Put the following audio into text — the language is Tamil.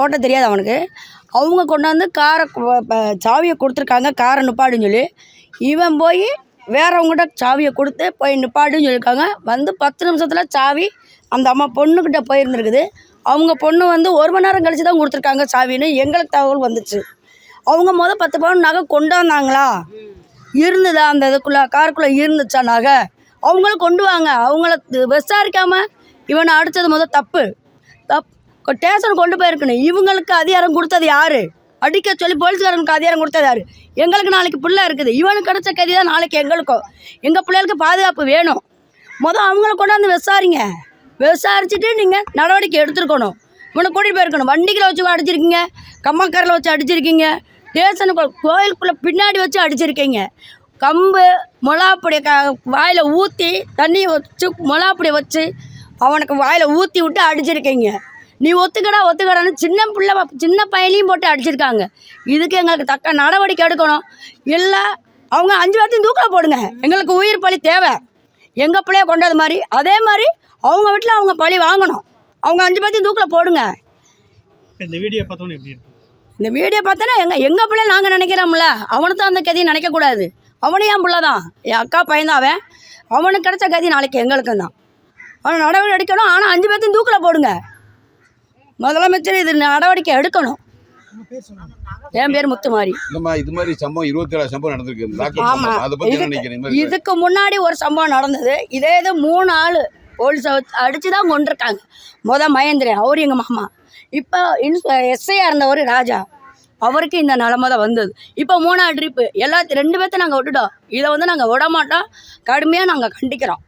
ஓட்ட தெரியாது அவனுக்கு. அவங்க கொண்டாந்து காரை சாவியை கொடுத்துருக்காங்க, காரை நிப்பாடுன்னு சொல்லி. இவன் போய் வேறவங்ககிட்ட சாவியை கொடுத்து போய் நிப்பாடுன்னு சொல்லியிருக்காங்க. வந்து 10 நிமிஷத்தில் சாவி அந்த அம்மா பொண்ணுக்கிட்ட போயிருந்துருக்குது. அவங்க பொண்ணு வந்து 1 மணி நேரம் கழிச்சு தான் கொடுத்துருக்காங்க சாவின்னு எங்களுக்கு தகவல் வந்துச்சு. அவங்க 10 பவுன் நகை கொண்டு வந்தாங்களா, இருந்ததா அந்த இதுக்குள்ளே காருக்குள்ளே இருந்துச்சா நகை, அவங்களும் கொண்டு வாங்க. அவங்கள விசாரிக்காமல் இவனை அடித்தது தப்பு. ஸ்டேஷன் கொண்டு போயிருக்கணும். இவங்களுக்கு அதிகாரம் கொடுத்தது யார்? அடிக்க சொல்லி போலீஸ்காரனுக்கு அதிகாரம் கொடுத்தது யார்? எங்களுக்கு நாளைக்கு பிள்ளை இருக்குது. இவனுக்கு கிடைச்ச கதி தான் நாளைக்கு எங்களுக்கும். எங்கள் பிள்ளைகளுக்கு பாதுகாப்பு வேணும். அவங்கள கொண்டாந்து விசாரிங்க. விசாரிச்சுட்டு நீங்கள் நடவடிக்கை எடுத்துருக்கணும். இவனை கூட்டிகிட்டு போயிருக்கணும். வண்டிகளை வச்சு அடிச்சிருக்கீங்க, கம்மக்கரில் வச்சு அடிச்சிருக்கீங்க, ஸ்டேஷனுக்கு கோயிலுக்குள்ளே பின்னாடி வச்சு அடிச்சிருக்கீங்க. கம்பு மிளகாப்பொடியை வாயில் ஊற்றி தண்ணியை வச்சு மிளகாப்பொடியை வச்சு அவனுக்கு வாயில் ஊற்றி விட்டு அடிச்சிருக்கீங்க. நீ ஒத்துக்கடான்னு சின்ன பையனையும் போட்டு அடிச்சிருக்காங்க. இதுக்கு எங்களுக்கு தக்க நடவடிக்கை எடுக்கணும். இல்லை அவங்க 5 பேர்த்தையும் தூக்கில் போடுங்க. எங்களுக்கு உயிர் பலி தேவை. எங்கள் பிள்ளைய கொண்டது மாதிரி அதே மாதிரி அவங்க வீட்டில் அவங்க பழி வாங்கணும். அவங்க 5 பேர்த்தையும் தூக்கில் போடுங்க. இந்த வீடியோ பார்த்தோன்னே எப்படி இருக்கு? இந்த வீடியோ பார்த்தோன்னா எங்கள் பிள்ளை நாங்கள் நினைக்கிறோம்ல, அவனுக்கு அந்த கதியை நினைக்கக்கூடாது. அவனே என் பிள்ளை தான், என் அக்கா பையன்தான். அவனுக்கு கிடைச்ச கதி நாளைக்கு எங்களுக்கும் தான். அவனை நடவடிக்கை எடுக்கணும். ஆனால் 5 பேர்த்தையும் தூக்கில் போடுங்க. முதலமைச்சர் இது நடவடிக்கை எடுக்கணும். என் பேர் முத்துமாரி. இது மாதிரி சம்பவம் 27 சம்பவம் நடந்திருக்கு. ஆமாம், இதுக்கு முன்னாடி ஒரு சம்பவம் நடந்தது. இதே இது 3 ஆள் போலீஸை அடித்து தான் கொண்டிருக்காங்க. மகேந்திரன் அவர் எங்கள் மாமா. இப்போ எஸ்ஐயாக இருந்தவர் ராஜா, அவருக்கு இந்த நிலமை தான் வந்தது. இப்போ 3ஆவது ட்ரிப்பு 2 பேர்த்த நாங்கள் விட்டுட்டோம். இதை நாங்கள் விட மாட்டோம். கடுமையாக நாங்கள் கண்டிக்கிறோம்.